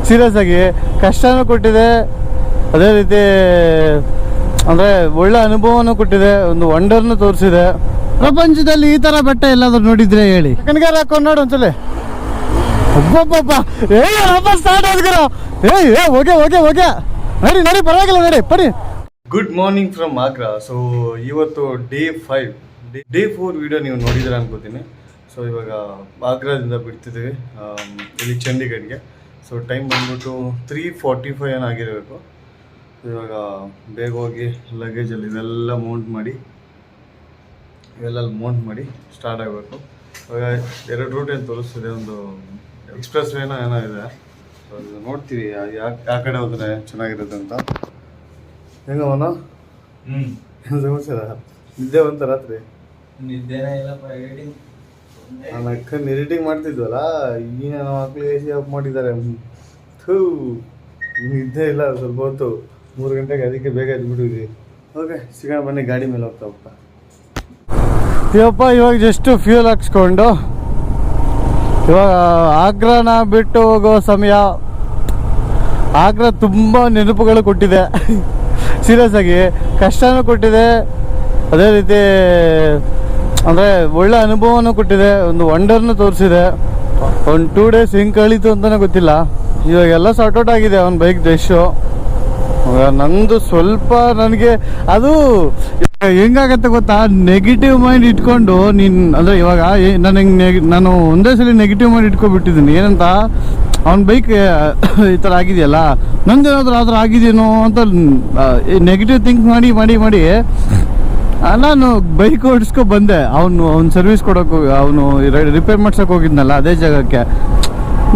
Serious ಆಗಿ ಕಷ್ಟನೂ ಕೊಟ್ಟಿದೆ, ಅದೇ ರೀತಿ ಅಂದರೆ ಒಳ್ಳೆ ಅನುಭವನೂ ಕೊಟ್ಟಿದೆ, ಒಂದು ವಂಡರ್ನು ತೋರಿಸಿದೆ. ಪ್ರಪಂಚದಲ್ಲಿ ಈ ಥರ ಬೆಟ್ಟ ಎಲ್ಲಾದ್ರೂ ನೋಡಿದ್ರೆ ಹೇಳಿ. ಕಣ್ಗಾರ ಹಾಕೊಂಡು ನೋಡಿ ಒಂದ್ಸಲ. ಒಬ್ಬೊಬ್ಬ ಸ್ಟಾರ್ಟ್ ಆದ್ಕರ ಹೋಗೆ ಹೋಗೆ ಹೋಗೆ ನಡಿ ನಡಿ, ಪರವಾಗಿಲ್ಲ ನಡಿ ಪಡಿ. Good morning from Agra. So ಇವತ್ತು ಡೇ 4 ವಿಡಿಯೋ ನೀವು ನೋಡಿದ್ರೆ ಅನ್ಕೋತೀನಿ. ಸೊ ಇವಾಗ ಆಗ್ರಾದಿಂದ ಬಿಡ್ತಿದ್ದೀವಿ ಇಲ್ಲಿ ಚಂಡೀಗಢ್ಗೆ. ಸೊ ಟೈಮ್ ಬಂದ್ಬಿಟ್ಟು 3:45 ಏನಾಗಿರಬೇಕು. ಇವಾಗ ಬೇಗ ಹೋಗಿ ಲಗೇಜಲ್ಲಿ ಇವೆಲ್ಲ ಮೌಂಟ್ ಮಾಡಿ ಸ್ಟಾರ್ಟ್ ಆಗಬೇಕು. ಇವಾಗ 2 ರೂಟ್ ಏನು ತೋರಿಸ್ತಿದೆ, ಒಂದು ಎಕ್ಸ್ಪ್ರೆಸ್ ವೇನೋ ಏನೋ ಇದೆ. ಸೊ ಇದು ನೋಡ್ತೀವಿ ಯಾವ ಕಡೆ ಹೋದರೆ ಚೆನ್ನಾಗಿರುತ್ತೆ ಅಂತ. ಹೆಂಗವನ ಸಮಸ್ಯೆ ನಿದ್ದೆ ಬಂತ ರಾತ್ರಿ? ನಿದ್ದೆನೇ ಇಲ್ಲಪ್ಪ. ನಾನು ಅಕ್ಕನ ಎಡಿಟಿಂಗ್ ಮಾಡ್ತಿದ್ವಲ್ಲ, ಈಗ ನಮ್ಮ ಮಕ್ಳು AC ಆಫ್ ಮಾಡಿದ್ದಾರೆ. ನಿದ್ದೆ ಇಲ್ಲ ಸ್ವಲ್ಪ ಹೊತ್ತು, 3 ಗಂಟೆಗೆ, ಅದಕ್ಕೆ ಬೇಗ ಎದ್ಬಿಟ್ಟಿದ್ವಿ. ಓಕೆ ಸಿಗೋಣ ಬನ್ನಿ, ಗಾಡಿ ಮೇಲೆ ಹೋಗ್ತಾ. ಇವಪ್ಪ ಇವಾಗ ಜಸ್ಟ್ ಫ್ಯೂಲ್ ಹಾಕ್ಸ್ಕೊಂಡು ಇವಾಗ ಆಗ್ರಾನ ಬಿಟ್ಟು ಹೋಗೋ ಸಮಯ. ಆಗ್ರಾ ತುಂಬ ನೆನಪುಗಳು ಕೊಟ್ಟಿದೆ, ಸೀರಿಯಸ್ ಆಗಿ ಕಷ್ಟನೂ ಕೊಟ್ಟಿದೆ, ಅದೇ ರೀತಿ ಅಂದರೆ ಒಳ್ಳೆ ಅನುಭವನೂ ಕೊಟ್ಟಿದೆ, ಒಂದು ವಂಡರ್ನು ತೋರಿಸಿದೆ. ಒಂದು 2 ಡೇಸ್ ಹೆಂಗೆ ಕಳೀತು ಅಂತಲೇ ಗೊತ್ತಿಲ್ಲ. ಇವಾಗೆಲ್ಲ ಸಾರ್ಟ್ಔಟ್ ಆಗಿದೆ ಅವನ ಬೈಕ್ ಡೆಶ್ಶು. ನಂದು ಸ್ವಲ್ಪ ನನಗೆ ಅದು ಹೆಂಗಾಗತ್ತೆ ಗೊತ್ತಾ, ನೆಗೆಟಿವ್ ಮೈಂಡ್ ಇಟ್ಕೊಂಡು ನೀನು ಅಂದರೆ ಇವಾಗ ನಾನು ಒಂದೇ ಸಲ ನೆಗೆಟಿವ್ ಮೈಂಡ್ ಇಟ್ಕೊಬಿಟ್ಟಿದ್ದೀನಿ. ಏನಂತ, ಅವ್ನ ಬೈಕ್ ಈ ಥರ ಆಗಿದೆಯಲ್ಲ, ನಂದೇನಾದ್ರೂ ಆದರೂ ಆಗಿದೆಯೇನೋ ಅಂತ ನೆಗೆಟಿವ್ ಥಿಂಕ್ ಮಾಡಿ ನಾನು ಬೈಕ್ ಓಡಿಸ್ಕೊ ಬಂದೆ. ಅವ್ನು ಸರ್ವಿಸ್ ಕೊಡೋಕೆ, ಅವನು ರಿಪೇರ್ ಮಾಡ್ಸೋಕೆ ಹೋಗಿದ್ನಲ್ಲ ಅದೇ ಜಾಗಕ್ಕೆ.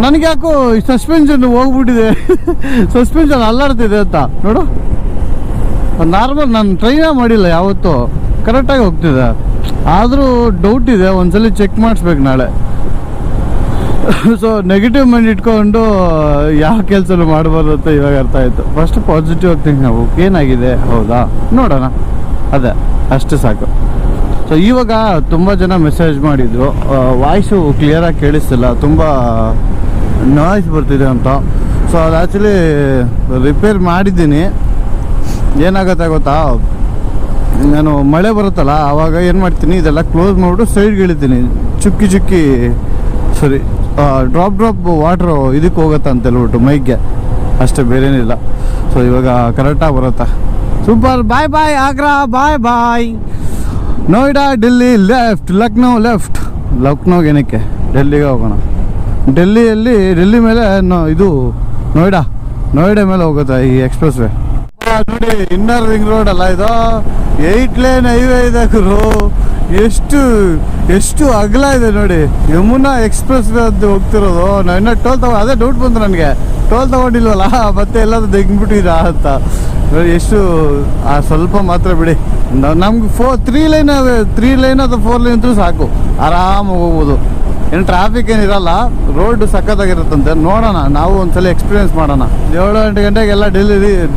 ನನಗೆ ಯಾಕೋ ಸಸ್ಪೆನ್ಷನ್ ಹೋಗ್ಬಿಟ್ಟಿದೆ, ಸಸ್ಪೆನ್ಷನ್ ಅಲ್ಲಾಡ್ತಿದೆ ಅಂತ ನೋಡು. ನಾರ್ಮಲ್ ನಾನು ಟ್ರೈನೇ ಮಾಡಿಲ್ಲ ಯಾವತ್ತೂ, ಕರೆಕ್ಟಾಗಿ ಹೋಗ್ತಿದೆ. ಆದರೂ ಡೌಟ್ ಇದೆ, ಒಂದ್ಸಲ ಚೆಕ್ ಮಾಡಿಸ್ಬೇಕು ನಾಳೆ. ಸೊ ನೆಗೆಟಿವ್ ಮೈಂಡ್ ಇಟ್ಕೊಂಡು ಯಾವ ಕೆಲಸನೂ ಮಾಡಬಾರ್ದು ಅಂತ ಇವಾಗ ಅರ್ಥ ಆಯಿತು. ಫಸ್ಟ್ ಪಾಸಿಟಿವ್ ಆಗ್ತೀನಿ ನಾವು, ಏನಾಗಿದೆ ಹೌದಾ ನೋಡೋಣ, ಅದೇ ಅಷ್ಟು ಸಾಕು. ಸೊ ಇವಾಗ ತುಂಬ ಜನ ಮೆಸೇಜ್ ಮಾಡಿದರು, ವಾಯ್ಸು ಕ್ಲಿಯರಾಗಿ ಕೇಳಿಸ್ತಿಲ್ಲ, ತುಂಬ ನಾಯ್ಸ್ ಬರ್ತಿದೆ ಅಂತ. ಸೊ ಅದು ಆ್ಯಕ್ಚುಲಿ ರಿಪೇರ್ ಮಾಡಿದ್ದೀನಿ. ಏನಾಗುತ್ತೆ ಗೊತ್ತಾ, ನಾನು ಮಳೆ ಬರುತ್ತಲ್ಲ ಆವಾಗ ಏನು ಮಾಡ್ತೀನಿ, ಇದೆಲ್ಲ ಕ್ಲೋಸ್ ಮಾಡಿಬಿಟ್ಟು ಸೈಡ್ಗೆ ಇಳಿತೀನಿ. ಚುಕ್ಕಿ ಸರಿ ಡ್ರಾಪ್ ವಾಟ್ರು ಇದಕ್ಕೆ ಹೋಗುತ್ತೆ ಅಂತ ಹೇಳ್ಬಿಟ್ಟು ಮೈಗೆ, ಅಷ್ಟೇ, ಬೇರೇನಿಲ್ಲ. ಸೊ ಇವಾಗ ಕರೆಕ್ಟಾಗಿ ಬರುತ್ತೆ. Super. Bye Agra, bye. Noida, Delhi left, Lucknow left. ಲಕ್ನೋಗೆ ಏನಕ್ಕೆ, ಡೆಲ್ಲಿಗೆ ಹೋಗೋಣ. ಡೆಲ್ಲಿ ಮೇಲೆ ಇದು ನೋಯ್ಡಾ ಮೇಲೆ ಹೋಗುತ್ತೆ ಈ ಎಕ್ಸ್ಪ್ರೆಸ್ ವೇ. ನೋಡಿ ಇನ್ನರ್ ರಿಂಗ್ ರೋಡ್ ಅಲ್ಲ ಇದು, 8 ಲೇನ್ ಹೈವೇ ಇದೆ ಗುರು. ಎಷ್ಟು ಅಗಲ ಇದೆ ನೋಡಿ. ಯಮುನಾ ಎಕ್ಸ್ಪ್ರೆಸ್ ವೇ ಅಂತ ಹೋಗ್ತಿರೋದು. ನಾವು ಇನ್ನೂ ಟೋಲ್ ಅದೇ ಡೌಟ್ ಬಂತು ನನಗೆ, ಟೋಲ್ ತಗೊಂಡಿಲ್ವಲ್ಲ ಮತ್ತೆ ಎಲ್ಲಾದ್ರೂ ತೆಗ್ಬಿಟ್ಟಿರಾ ಅಂತ. ಎಷ್ಟು ಸ್ವಲ್ಪ ಮಾತ್ರ ಬಿಡಿ, ನಮ್ಗೆ 3 ಲೈನ್ ಅಥವಾ 4 ಲೈನ್ ಇದ್ರೂ ಸಾಕು, ಆರಾಮಾಗಿ ಹೋಗ್ಬೋದು. ಏನು ಟ್ರಾಫಿಕ್ ಏನಿರಲ್ಲ, ರೋಡ್ ಸಖತ್ತಾಗಿರುತ್ತಂತೆ. ನೋಡೋಣ, ನಾವು ಒಂದ್ಸಲ ಎಕ್ಸ್ಪೀರಿಯನ್ಸ್ ಮಾಡೋಣ. 7-8 ಗಂಟೆಗೆಲ್ಲ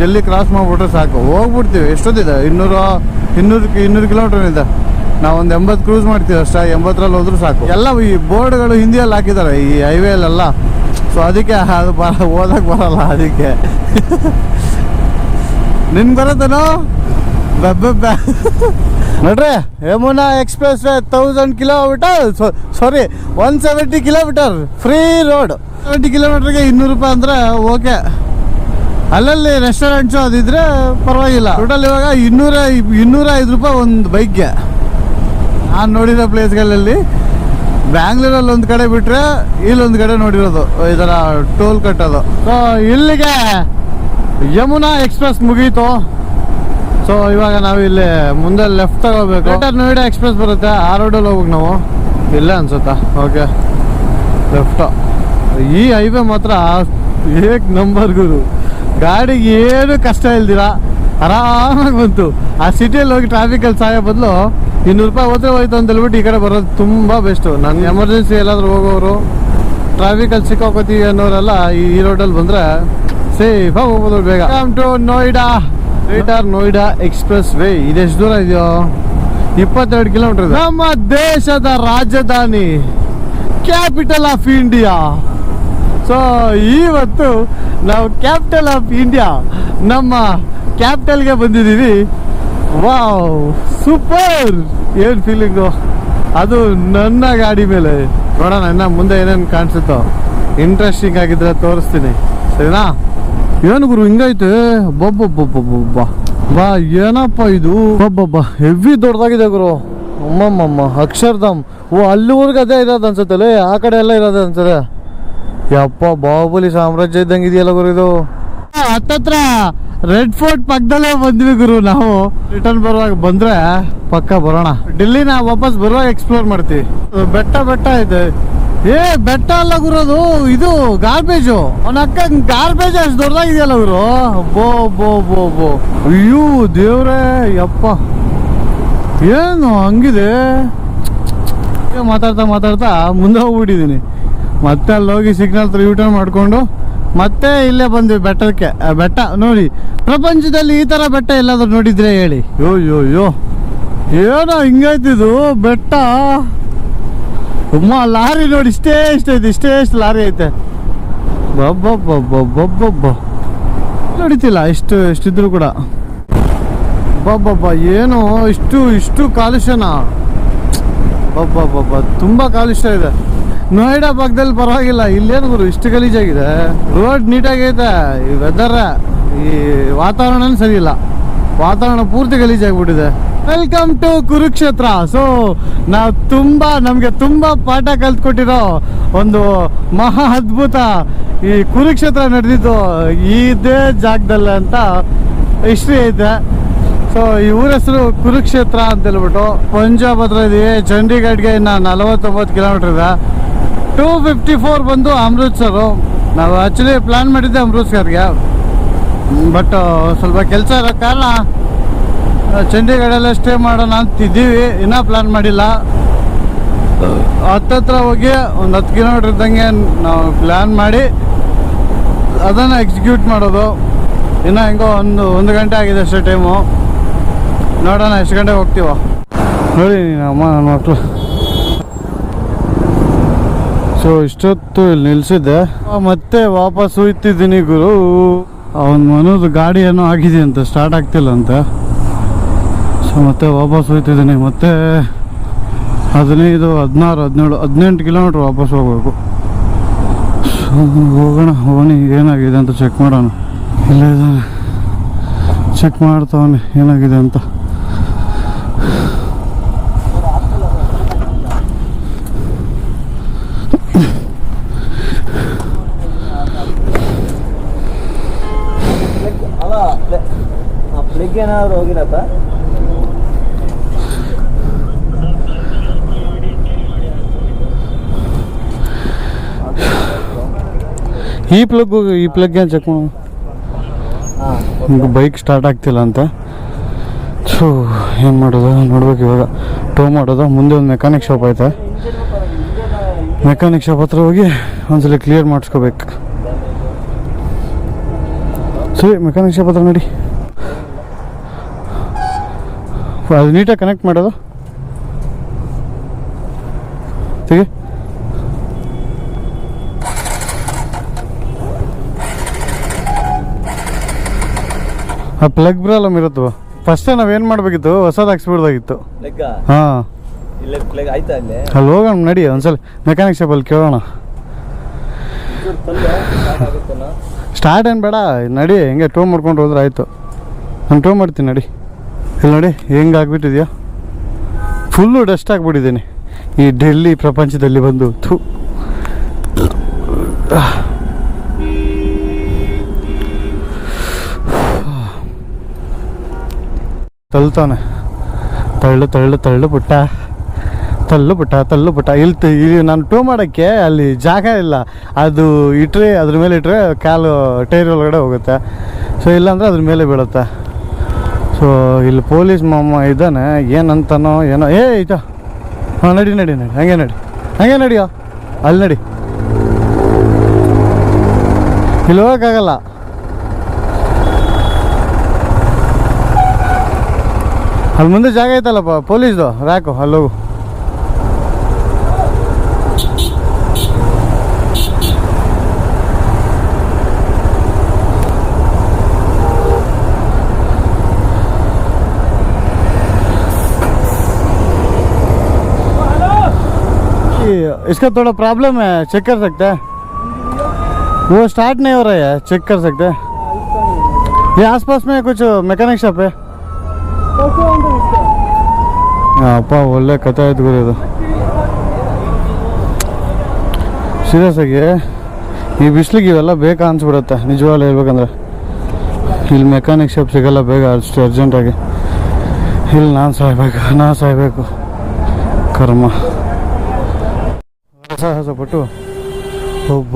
ಡೆಲ್ಲಿ ಕ್ರಾಸ್ ಮಾಡಿಬಿಟ್ರೆ ಸಾಕು, ಹೋಗ್ಬಿಡ್ತೀವಿ. ಎಷ್ಟೊತ್ತಿದೆ, 200 ಕಿಲೋಮೀಟರ್ ಇದೆ. ನಾವು ಒಂದು 80 ಕ್ರೂಸ್ ಮಾಡ್ತೀವಿ ಅಷ್ಟೇ, 80ರಲ್ಲಿ ಹೋದ್ರೂ ಸಾಕು. ಎಲ್ಲ ಈ ಬೋರ್ಡ್ಗಳು ಹಿಂದಿಯಲ್ಲಿ ಹಾಕಿದ್ದಾರೆ ಈ ಹೈವೇಲೆಲ್ಲ. ಸೊ ಅದಕ್ಕೆ ಅದು ಓದಕ್ಕೆ ಬರಲ್ಲ, ಅದಕ್ಕೆ ನಿನ್ಗೆ ಬರುತ್ತೇನೋ ನೋಡ್ರಿ. ಯಮುನಾ ಎಕ್ಸ್ಪ್ರೆಸ್ ವೇ 1000 ಕಿಲೋಮೀಟರ್, ಸಾರಿ 170 ಕಿಲೋಮೀಟರ್ ಫ್ರೀ ರೋಡ್. 70 ಕಿಲೋಮೀಟರ್ಗೆ 200 ರೂಪಾಯಿ ಅಂದರೆ ಓಕೆ. ಅಲ್ಲಲ್ಲಿ ರೆಸ್ಟೋರೆಂಟ್ಸು ಅದಿದ್ರೆ ಪರವಾಗಿಲ್ಲ. ಟೋಟಲ್ ಇವಾಗ 205 ರೂಪಾಯಿ ಒಂದು ಬೈಕ್ಗೆ. ನಾನು ನೋಡಿರೋ ಪ್ಲೇಸ್ಗಳಲ್ಲಿ ಬ್ಯಾಂಗ್ಳೂರಲ್ಲಿ ಒಂದು ಕಡೆ ಬಿಟ್ಟರೆ ಇಲ್ಲೊಂದು ಕಡೆ ನೋಡಿರೋದು ಈ ಥರ ಟೋಲ್ ಕಟ್ಟೋದು. ಸೊ ಇಲ್ಲಿಗೆ ಯಮುನಾ ಎಕ್ಸ್ಪ್ರೆಸ್ ಮುಗೀತು. ಸೊ ಇವಾಗ ನಾವು ಇಲ್ಲಿ ಮುಂದೆ ಲೆಫ್ಟ್ ತಗೋಬೇಕು. ನೋಯ್ಡಾ ಎಕ್ಸ್ಪ್ರೆಸ್ ಬರುತ್ತೆ, ಆ ರೋಡಲ್ಲಿ ಹೋಗ್ಬೇಕು ನಾವು. ಇಲ್ಲೇ ಅನ್ಸುತ್ತಾ? Okay, left. ಈ ಹೈವೇ ಮಾತ್ರ ಏಕ್ ನಂಬರ್ ಗುರು. ಗಾಡಿಗೆ ಏನು ಕಷ್ಟ ಇಲ್ದಿರ ಆರಾಮಾಗಿ ಬಂತು. ಆ ಸಿಟಿಯಲ್ಲಿ ಹೋಗಿ ಟ್ರಾಫಿಕಲ್ಲಿ ಸಾಯೋ ಬದಲು 200 ರೂಪಾಯಿ ಹೋಯ್ತು ಅಂತ ಹೇಳ್ಬಿಟ್ಟು ಈ ಕಡೆ ಬರೋದು ತುಂಬ ಬೆಸ್ಟು. ನಾನು ಎಮರ್ಜೆನ್ಸಿ ಎಲ್ಲಾದ್ರೂ ಹೋಗೋರು, ಟ್ರಾಫಿಕಲ್ಲಿ ಸಿಕ್ಕೋಕೋತೀವಿ ಅನ್ನೋರೆಲ್ಲ ಈ ರೋಡಲ್ಲಿ ಬಂದರೆ ಸೇಫಾಗಿ ಹೋಗ್ಬೋದು ಬೇಗ. Come to Noida expressway. ಇದೆಷ್ಟು ದೂರ ಇದೆಯೋ? 22 ಕಿಲೋಮೀಟರ್. ನಮ್ಮ ದೇಶದ ರಾಜಧಾನಿ, ಕ್ಯಾಪಿಟಲ್ ಆಫ್ ಇಂಡಿಯಾ ಸೊ ಇವತ್ತು ನಾವು ಕ್ಯಾಪಿಟಲ್ ಆಫ್ ಇಂಡಿಯಾ ನಮ್ಮ ಕ್ಯಾಪಿಟಲ್ಗೆ ಬಂದಿದ್ದೀವಿ. ವಾವ್ ಸೂಪರ್, ಏನು ಫೀಲಿಂಗು ಅದು ನನ್ನ ಗಾಡಿ ಮೇಲೆ. ನೋಡೋಣ ಇನ್ನು ಮುಂದೆ ಏನೇನು ಕಾಣಿಸುತ್ತೋ, ಇಂಟ್ರೆಸ್ಟಿಂಗ್ ಆಗಿದ್ರೆ ತೋರಿಸ್ತೀನಿ, ಸರಿನಾ? ಏನು ಗುರು ಹಿಂಗೈತೆ, ಬೊಬ್ಬೊಬ್ಬೊಬ್ಬೊಬ್ಬ ಬಾ, ಏನಪ್ಪ ಇದು, ಬೊಬ್ಬೊಬ್ಬ ಹೆವಿ ದೊಡ್ಡದಾಗಿದೆ ಗುರು. ಅಮ್ಮಮ್ಮಮ್ಮ ಅಕ್ಷರಧಾಮ್. ಓ ಅಲ್ಲಿವರೆಗೆ ಅದೇ ಇರೋದು ಅನ್ಸುತ್ತಲ್ಲ, ಆ ಕಡೆ ಎಲ್ಲ ಇರೋದು ಅನ್ಸದೆ. ಯಪ್ಪ ಬಾಹುಬಲಿ ಸಾಮ್ರಾಜ್ಯ ಇದ್ದಂಗೆ ಇದೆಯಲ್ಲ ಗುರು ಇದು. ಹತ್ತತ್ರ ರೆಡ್ ಫೋರ್ಟ್ ಪಕ್ಕದಲ್ಲೇ ಬಂದ್ವಿ ಗುರು. ನಾವು ರಿಟರ್ನ್ ಬರುವಾಗ ಬಂದ್ರೆ ಪಕ್ಕ ಬರೋಣ. ಡೆಲ್ಲಿನ ವಾಪಸ್ ಬರುವಾಗ ಎಕ್ಸ್ಪ್ಲೋರ್ ಮಾಡ್ತೀವಿ. ಬೆಟ್ಟ ಇದೆ. ಏ ಬೆಟ್ಟ ಅಲ್ಲ ಗುರು, ಅದು ಇದು ಗಾರ್ಬೇಜು. ಅವನ ಅಕ್ಕ ಗಾರ್ಬೇಜ್ ಅಷ್ಟು ದೊಡ್ಡದಾಗಿದೆಯಲ್ಲ ಗುರು. ಬೋ ಬೋ ಬೋ ಬೋ ಅಯ್ಯೋ ದೇವ್ರೇ ಯಪ್ಪ, ಏನು ಹಂಗಿದೆ. ಮಾತಾಡ್ತಾ ಮುಂದೆ ಹೋಗ್ಬಿಟ್ಟಿದ್ದೀನಿ. ಮತ್ತೆ ಅಲ್ಲಿ ಹೋಗಿ ಸಿಗ್ನಲ್ ತರ ಯೂಟರ್ನ್ ಮಾಡಿಕೊಂಡು ಮತ್ತೆ ಇಲ್ಲೇ ಬಂದ್ವಿ ಬೆಟ್ಟಕ್ಕೆ. ಬೆಟ್ಟ ನೋಡಿ, ಪ್ರಪಂಚದಲ್ಲಿ ಈ ಥರ ಬೆಟ್ಟ ಎಲ್ಲಾದ್ರೂ ನೋಡಿದ್ರೆ ಹೇಳಿ. ಯೋ ಏನೋ ಹಿಂಗೈತಿದು ಬೆಟ್ಟ. ಲಾರಿ ನೋಡಿ, ಇಷ್ಟೇ ಲಾರಿ ಐತೆ. ಬಬ್ಬ ನೋಡಿತಿಲ್ಲ ಎಷ್ಟಿದ್ರು ಕೂಡ. ಬಬ್ಬ ಏನು ಇಷ್ಟು ಕಾಲುಷ್ಯನಾ? ಬಬ್ಬ ತುಂಬಾ ಕಾಲುಷ್ಯ ಇದೆ. ನೋಯ್ಡಾ ಭಾಗದಲ್ಲಿ ಪರವಾಗಿಲ್ಲ, ಇಲ್ಲೇನು ಗುರು ಇಷ್ಟು ಗಲೀಜಾಗಿದೆ. ರೋಡ್ ನೀಟಾಗೈತೆ, ಈ ವೆದರ್ ಈ ವಾತಾವರಣ ಸರಿ ಇಲ್ಲ, ವಾತಾವರಣ ಪೂರ್ತಿ ಗಲೀಜಾಗ್ಬಿಟ್ಟಿದೆ. Welcome to Kurukshetra. ಸೊ ನಮಗೆ ತುಂಬಾ ಪಾಠ ಕಲ್ತ್ಕೊಟ್ಟಿರೋ ಒಂದು ಮಹಾ ಅದ್ಭುತ ಈ ಕುರುಕ್ಷೇತ್ರ ನಡೆದಿದ್ದು ಇದೇ ಜಾಗದಲ್ಲ ಅಂತ ಹಿಸ್ಟ್ರಿ ಐತೆ. ಸೊ ಈ ಊರ ಹೆಸರು ಕುರುಕ್ಷೇತ್ರ ಅಂತ ಹೇಳ್ಬಿಟ್ಟು. ಪಂಜಾಬ್ ಹತ್ರ ಇದೀವಿ, ಚಂಡೀಗಢ್ಗೆ ಇನ್ನು 49 ಕಿಲೋಮೀಟರ್ ಇದೆ. 254 ಬಂದು ಅಮೃತ್ಸರು. ನಾವು ಆ್ಯಕ್ಚುಲಿ ಪ್ಲ್ಯಾನ್ ಮಾಡಿದ್ದೆ ಅಮೃತ್ಸರ್ಗೆ, ಬಟ್ ಸ್ವಲ್ಪ ಕೆಲಸ ಇರೋ ಕಾರಣ ಚಂಡೀಗಢಲ್ಲೇ ಸ್ಟೇ ಮಾಡೋಣ ಅಂತಿದ್ದೀವಿ. ಇನ್ನೂ ಪ್ಲ್ಯಾನ್ ಮಾಡಿಲ್ಲ. ಹತ್ತತ್ರ ಹೋಗಿ ಒಂದು 10 ಕಿಲೋಮೀಟ್ರ್ ಇದ್ದಂಗೆ ನಾವು ಪ್ಲ್ಯಾನ್ ಮಾಡಿ ಅದನ್ನು ಎಕ್ಸಿಕ್ಯೂಟ್ ಮಾಡೋದು. ಇನ್ನೂ ಹೆಂಗೋ ಒಂದು ಗಂಟೆ ಆಗಿದೆ ಅಷ್ಟೇ ಟೈಮು. ನೋಡೋಣ ಎಷ್ಟು ಗಂಟೆಗೆ ಹೋಗ್ತೀವ. ನೋಡಿ ಅಮ್ಮ ನನ್ನ ಮಕ್ಕಳು. ಸೊ ಇಷ್ಟೊತ್ತು ಇಲ್ಲಿ ನಿಲ್ಸಿದ್ದೆ, ಮತ್ತೆ ವಾಪಸ್ ಹೋಯ್ತಿದ್ದೀನಿ ಗುರು. ಅವನ ಮನೋದು ಗಾಡಿ ಏನೋ ಆಗಿದೆ ಅಂತ, ಸ್ಟಾರ್ಟ್ ಆಗ್ತಿಲ್ಲ ಅಂತ. ಸೊ ಮತ್ತೆ ವಾಪಸ್ ಹೋಯ್ತಿದ್ದೀನಿ. ಮತ್ತೆ 15, 16, 17, 18 ಕಿಲೋಮೀಟ್ರ್ ವಾಪಸ್ ಹೋಗ್ಬೇಕು. ಹೋಗೋಣ ಏನಾಗಿದೆ ಅಂತ ಚೆಕ್ ಮಾಡೋಣ. ಇಲ್ಲ ಚೆಕ್ ಮಾಡ್ತಾವನೆ ಏನಾಗಿದೆ ಅಂತ. ಪ್ಲಗ್ ಏನಾದ್ರು ಹೋಗಿರತ್ತ? ಈ ಪ್ಲಗ್ ಏನು ಚೆಕ್ ಮಾಡೋಣ. ಬೈಕ್ ಸ್ಟಾರ್ಟ್ ಆಗ್ತಿಲ್ಲ ಅಂತ. ಸೊ ಏನು ಮಾಡೋದು ನೋಡ್ಬೇಕು ಇವಾಗ. ಟೋ ಮಾಡೋದು. ಮುಂದೆ ಒಂದು ಮೆಕ್ಯಾನಿಕ್ ಶಾಪ್ ಐತೆ, ಮೆಕ್ಯಾನಿಕ್ ಶಾಪ್ ಹತ್ರ ಹೋಗಿ ಒಂದ್ಸಲ ಕ್ಲಿಯರ್ ಮಾಡಿಸ್ಕೋಬೇಕು. ಸರಿ ಮೆಕ್ಯಾನಿಕ್ ಶಾಪ್ ಹತ್ರ ನೋಡಿ. ಅದು ನೀಟಾಗಿ ಕನೆಕ್ಟ್ ಮಾಡೋದು ತೆಗಿ. ಆ ಪ್ಲಗ್ ಪ್ರಾಬ್ಲಮ್ ಇರುತ್ತವ. ಫಸ್ಟೇ ನಾವೇನು ಮಾಡಬೇಕಿತ್ತು, ಹೊಸದು ಹಾಕ್ಸ್ಬಿಡ್ದಾಗಿತ್ತು. ಹಾಂ ಅಲ್ಲಿ ಹೋಗೋಣ ನಡಿ ಒಂದ್ಸಲ ಮೆಕ್ಯಾನಿಕ್ ಶಾಪಲ್ಲಿ ಕೇಳೋಣ. ಸ್ಟಾರ್ಟ್ ಏನು ಬೇಡ, ನಡಿ ಹೆಂಗೆ ಟೋ ಮಾಡ್ಕೊಂಡು ಹೋದ್ರೆ ಆಯಿತು. ನಾನು ಟೋ ಮಾಡ್ತೀನಿ ನಡಿ. ಇಲ್ಲಿ ನೋಡಿ ಹೆಂಗೆ ಆಗ್ಬಿಟ್ಟಿದ್ಯಾ, ಫುಲ್ಲು ಡಸ್ಟ್ ಆಗಿಬಿಟ್ಟಿದ್ದೀನಿ ಈ ಡೆಲ್ಲಿ ಪ್ರಪಂಚದಲ್ಲಿ ಬಂದು. ತಳ್ತಾನೆ, ತಳ್ಳು ಪುಟ್ಟ ಇಲ್ಲಿ ನಾನು ಟೋ ಮಾಡೋಕ್ಕೆ ಅಲ್ಲಿ ಜಾಗ ಇಲ್ಲ. ಅದು ಅದ್ರ ಮೇಲೆ ಇಟ್ಟರೆ ಕಾಲು ಟೈರ್ ಒಳಗಡೆ ಹೋಗುತ್ತೆ. ಸೊ ಇಲ್ಲಾಂದರೆ ಅದ್ರ ಮೇಲೆ ಬೀಳುತ್ತೆ. ಸೊ ಇಲ್ಲಿ ಪೊಲೀಸ್ ಮಾಮ ಇದ್ದಾನೆ, ಏನಂತಾನೋ ಏನೋ. ಆಯ್ತಾ ಹಾಂ ನಡಿ ಹಂಗೆ ನಡಿಯೋ. ಅಲ್ಲಿ ನಡಿ, ಇಲ್ಲಿ ಹೋಗೋಕ್ಕಾಗಲ್ಲ. ಅಲ್ಲಿ ಮುಂದೆ ಜಾಗ ಐತಲ್ಲಪ್ಪ ಪೊಲೀಸ್ದು ರ್ಯಾಕು, ಅಲ್ಲೋಗು. इसका थोड़ा प्रॉब्लम है, चेक कर सकते हैं? वो स्टार्ट नहीं हो रहा है, चेक कर सकते हैं? ये आसपास में कुछ ಮೆಕ್ಯಾನಿಕ್ ಶಾಪ್ है? ಅಪ್ಪ ಒಳ್ಳೆ ಕಥೆ ಆಯ್ತು ಗುರು ಇದು. ಸೀರಿಯಸ್ ಆಗಿ ಈ ಬಿಸಿಲಿಗೆ ಇವೆಲ್ಲ ಬೇಕಾ ಅನ್ಸ್ಬಿಡುತ್ತೆ ನಿಜವಾಗ್ಲೂ ಹೇಳ್ಬೇಕಂದ್ರೆ. ಇಲ್ಲಿ ಮೆಕ್ಯಾನಿಕ್ ಶಾಪ್ ಸಿಗಲ್ಲ ಬೇಗ ಅಷ್ಟು ಅರ್ಜೆಂಟಾಗಿ. ಇಲ್ಲಿ ನಾನು ಸಾಯ್ಬೇಕು ಕರ್ಮ. ಸಾಹಸಪಟ್ಟು ಒಬ್ಬ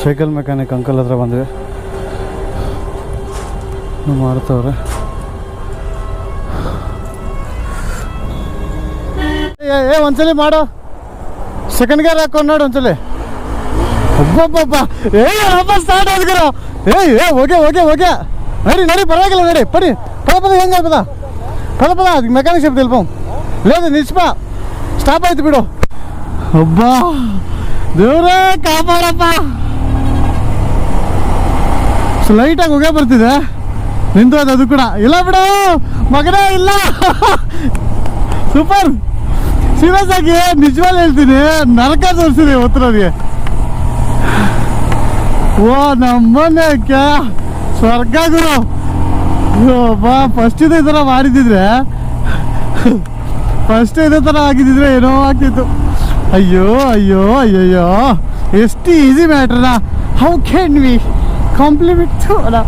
ಸೈಕಲ್ ಮೆಕ್ಯಾನಿಕ್ ಅಂಕಲ್ ಹತ್ರ ಬಂದ್ವಿ, ಮಾಡ್ತವ್ರೆ. ಒಂದ್ಸಲಿ ಮಾಡು, ಸೆಕೆಂಡ್ ಗೇರ್ ಹಾಕೊಂಡು ನೋಡು ಒಂದ್ಸಲಿ. ಒಬ್ಬೊಬ್ಬ ಸ್ಟಾರ್ಟ್ ಆದ್ಗಿರೋ. ಹೋಗೆ ನಡಿ ಪರವಾಗಿಲ್ಲ, ನಡಿ ಪಡಿ ಪದ ಹೆಂಗೆ ಪದ ಅದಕ್ಕೆ ಮೆಕ್ಯಾನಿಕ್ ಶಾಪ್ ತಿಳ್ಪೋ లేదు ನಿಲ್ಸ್ಪ, ಸ್ಟಾಪ್ ಆಯ್ತು ಬಿಡು. ಒಬ್ಬ ದೇವ್ರೇ ಕಾಪಾಡಪ್ಪ. ಲೈಟಾಗಿ ಹೊಗೆ ಬರ್ತಿದೆ, ನಿಂತು ಅದು ಕೂಡ ಇಲ್ಲ ಬಿಡು ಮಗನೇ, ಇಲ್ಲ. ಸೂಪರ್, ಸೀರಿಯಸ್ ಆಗಿ ನಿಜವಾಗ್ಲೂ ಹೇಳ್ತೀನಿ, ನರಕ ತೋರಿಸಿದೆ ಇವತ್ತು ನನಗೆ. ಓ ನಮ್ಮನೆ ಸ್ವರ್ಗ ಗುರು. ಬಾ ಫಸ್ಟ್ ಇದೇ ಥರ ಮಾಡಿದ್ದಿದ್ರೆ, ಫಸ್ಟ್ ಇದೇ ಥರ ಆಗಿದ್ದಿದ್ರೆ ಏನೋ ಆಗ್ತಿತ್ತು. ಅಯ್ಯೋ ಎಷ್ಟು ಈಸಿ ಮ್ಯಾಟ್ರನ. ಹೌ ಕ್ಯಾನ್ ವಿ ಕಾಂಪ್ಲಿಮೆಂಟ್ ಅಲ್ಲ.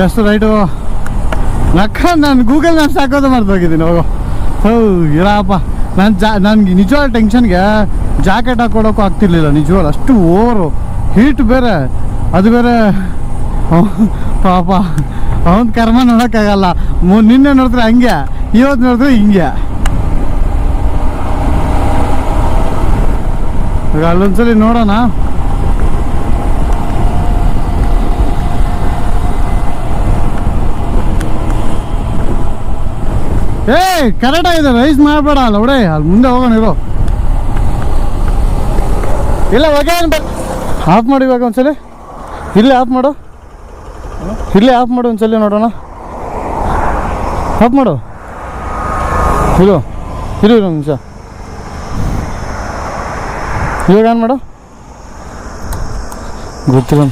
ಎಷ್ಟು ರೈಟು ನಾನು ಗೂಗಲ್ ಮ್ಯಾಪ್ಸ್ ಹಾಕೋದು ಮರ್ತೋಗಿದ್ದೀನಿ. ಇರಪ್ಪ, ನನ್ಗೆ ನಿಜವಾದ ಟೆನ್ಷನ್ಗೆ ಜಾಕೆಟ್ ಹಾಕೊಳಕ್ಕೂ ಆಗ್ತಿರ್ಲಿಲ್ಲ ನಿಜವಾಗ್ಲು. ಅಷ್ಟು ಓವರು ಹೀಟ್ ಬೇರೆ, ಅದು ಬೇರೆ. ಪಾಪ ಅವನ ಕರ್ಮ ನೋಡೋಕ್ಕಾಗಲ್ಲ. ನಿನ್ನೆ ನೋಡಿದ್ರೆ ಹಂಗೆ, ಇವತ್ತು ನೋಡಿದ್ರೆ ಹಿಂಗೆ. ಈಗ ಅಲ್ಲೊಂದ್ಸಲಿ ನೋಡೋಣ. ಕರೆಕ್ಟ್ ಆಗಿದೆ, ರೈಸ್ ಮಾಡಬೇಡ ಅಲ್ಲ ಹೊಡೆ, ಅಲ್ಲಿ ಮುಂದೆ ಹೋಗೋಣ ಇರೋ. ಇಲ್ಲ ಹೊಗೆ ಆಫ್ ಮಾಡಿ ಇವಾಗ ಒಂದ್ಸಲಿ. ಇಲ್ಲೇ ಆಫ್ ಮಾಡು, ಒಂದ್ಸಲಿ ನೋಡೋಣ. ಆಫ್ ಮಾಡು. ಇರು ಒಂದು ನಿಮಿಷ. ಇವಾಗ ಏನು ಮಾಡು ಗೊತ್ತಿಲ್ಲ.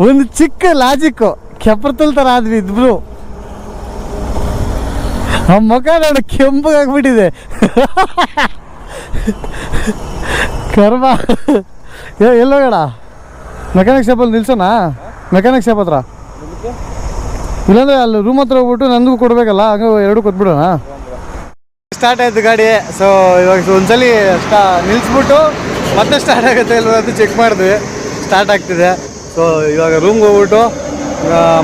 ಒಂದು ಚಿಕ್ಕ ಲಾಜಿಕ್ಕು, ಕೆಪ್ರತಲ್ ಥರ ಆದ್ವಿ ಇದ್ಬಿಡು. ಆ ಮುಖ ನೋಡು ಕೆಂಪಗಾಗ್ಬಿಟ್ಟಿದೆ. ಕರ್ಮ. ಎಲ್ಲೋಗಣ ಮೆಕ್ಯಾನಿಕ್ ಶಾಪಲ್ಲಿ ನಿಲ್ಸೋಣ, ಮೆಕ್ಯಾನಿಕ್ ಶಾಪ್ ಹತ್ರ. ಇಲ್ಲಾಂದ್ರೆ ಅಲ್ಲಿ ರೂಮ್ ಹತ್ರ ಹೋಗ್ಬಿಟ್ಟು ನನಗೂ ಕೊಡ್ಬೇಕಲ್ಲ, ಹಂಗೆ ಎರಡು ಕೊಟ್ಬಿಡೋಣ. ಸ್ಟಾರ್ಟ್ ಆಯ್ತು ಗಾಡಿ. ಸೊ ಇವಾಗ ಒಂದ್ಸಲಿ ನಿಲ್ಸ್ಬಿಟ್ಟು ಮತ್ತೆ ಸ್ಟಾರ್ಟ್ ಆಗುತ್ತೆ ಇಲ್ವ ಅಂತ ಚೆಕ್ ಮಾಡಿದ್ವಿ. ಸ್ಟಾರ್ಟ್ ಆಗ್ತಿದೆ. ಸೊ ಇವಾಗ ರೂಮ್ಗೆ ಹೋಗ್ಬಿಟ್ಟು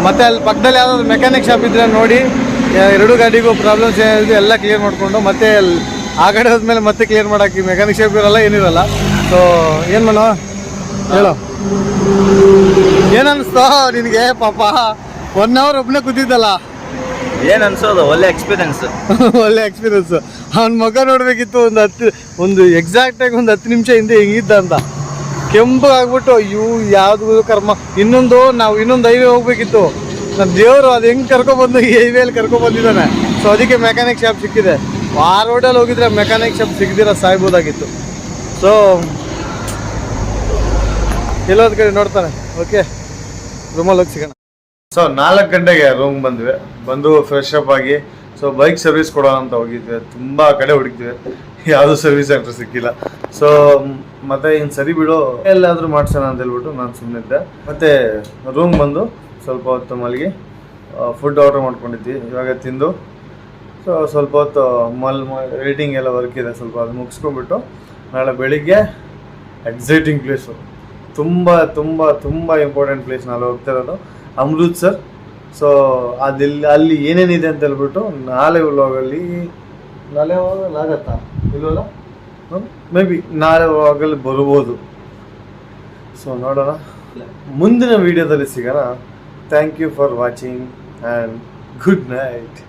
ಮತ್ತೆ ಅಲ್ಲಿ ಪಕ್ಕದಲ್ಲಿ ಯಾವ್ದಾದ್ರು ಮೆಕ್ಯಾನಿಕ್ ಶಾಪ್ ಇದ್ರೆ ನೋಡಿ, ಎರಡು ಗಾಡಿಗೂ ಪ್ರಾಬ್ಲಮ್ಸ್ ಏನಿದೆ ಎಲ್ಲ ಕ್ಲಿಯರ್ ಮಾಡಿಕೊಂಡು ಮತ್ತೆ ಆ ಕಡೆ ಹೋದ್ಮೇಲೆ ಮತ್ತೆ ಕ್ಲಿಯರ್ ಮಾಡೋಕ್ಕೆ ಮೆಕ್ಯಾನಿಕ್ ಶಾಪ್ ಇರಲ್ಲ, ಏನಿರಲ್ಲ. ಸೊ ಏನು ಮಾಡೋ ಹೇಳೋ, ಏನನ್ನಿಸ್ತು ನಿನಗೆ? ಪಾಪ 1 hour ಒಬ್ಬನೇ ಕೂತಿದ್ದಲ್ಲ, ಏನು ಅನ್ಸೋದು? ಒಳ್ಳೆ ಎಕ್ಸ್ಪೀರಿಯನ್ಸ್. ಅವ್ನ ಮಗ ನೋಡ್ಬೇಕಿತ್ತು. ಒಂದು ಎಕ್ಸಾಕ್ಟಾಗಿ ಒಂದು 10 ನಿಮಿಷ ಹಿಂದೆ ಹೆಂಗಿದ್ದ ಅಂತ. ಕೆಂಪು ಆಗ್ಬಿಟ್ಟು ಯಾವ್ದು ಕರ್ಮ. ನಾವು ಇನ್ನೊಂದು ಹೈವೇ ಹೋಗ್ಬೇಕಿತ್ತು. ನನ್ನ ದೇವರು ಅದು ಹೆಂಗೆ ಕರ್ಕೊಬಂದು ಈ ಹೈವೇಲಿ ಕರ್ಕೊಬಂದಿದ್ದಾನೆ. ಸೊ ಅದಕ್ಕೆ ಮೆಕ್ಯಾನಿಕ್ ಶಾಪ್ ಸಿಕ್ಕಿದೆ. ಆ ರೋಡಲ್ಲಿ ಹೋಗಿದ್ರೆ ಮೆಕ್ಯಾನಿಕ್ ಶಾಪ್ ಸಿಗದಿರೋ ಸಾಯ್ಬೋದಾಗಿತ್ತು. ಸೊ ಎಲ್ಲೋದ್ ಕಡೆ ನೋಡ್ತಾನೆ. ಓಕೆ, ರೂಮಲ್ಲಿ ಹೋಗಿ ಸಿಗೋಣ. ಸೊ 4 ಗಂಟೆಗೆ ರೂಮ್ ಬಂದು ಫ್ರೆಶ್ ಅಪ್ ಆಗಿ ಸೊ ಬೈಕ್ ಸರ್ವಿಸ್ ಕೊಡೋಣ ಅಂತ ಹೋಗಿದ್ವಿ. ತುಂಬ ಕಡೆ ಹುಡುಕಿದ್ವಿ, ಯಾವುದೂ ಸರ್ವಿಸ್ ಸೆಂಟರ್ ಸಿಕ್ಕಿಲ್ಲ. ಸೊ ಮತ್ತೆ ಇನ್ನು ಸರಿ ಬಿಡು, ಎಲ್ಲಾದರೂ ಮಾಡ್ಸೋಣ ಅಂತ ಹೇಳ್ಬಿಟ್ಟು ನಾನು ಸುಮ್ಮನಿದ್ದೆ. ಮತ್ತು ರೂಮ್ ಬಂದು ಸ್ವಲ್ಪ ಹೊತ್ತು ಮಲಗಿ ಫುಡ್ ಆರ್ಡರ್ ಮಾಡ್ಕೊಂಡಿದ್ವಿ. ಇವಾಗ ತಿಂದು ಸೊ ಸ್ವಲ್ಪ ಹೊತ್ತು ಎಡಿಟಿಂಗ್ ಎಲ್ಲ ವರ್ಕ್ ಇದೆ, ಸ್ವಲ್ಪ ಅದು ಮುಗಿಸ್ಕೊಂಡ್ಬಿಟ್ಟು ನಾಳೆ ಬೆಳಿಗ್ಗೆ ಎಕ್ಸೈಟಿಂಗ್ ಪ್ಲೇಸು, ತುಂಬ ತುಂಬ ತುಂಬ ಇಂಪಾರ್ಟೆಂಟ್ ಪ್ಲೇಸ್ ನಾಳೆ ಹೋಗ್ತಾ ಇರೋದು, ಅಮೃತ್ಸರ್. ಸೊ ಅಲ್ಲಿ ಏನೇನಿದೆ ಅಂತ ಹೇಳ್ಬಿಟ್ಟು ನಾಳೆ ವ್ಲಾಗಲ್ಲಿ, ನಾಳೆ ಆಗತ್ತಾ ಇಲ್ವಲ್ಲ, ಮೇ ಬಿ ನಾಳೆ ವ್ಲಾಗಲ್ಲಿ ಬರ್ಬೋದು. ಸೊ ನೋಡೋಣ, ಮುಂದಿನ ವೀಡಿಯೋದಲ್ಲಿ ಸಿಗೋಣ. Thank you for watching and good night.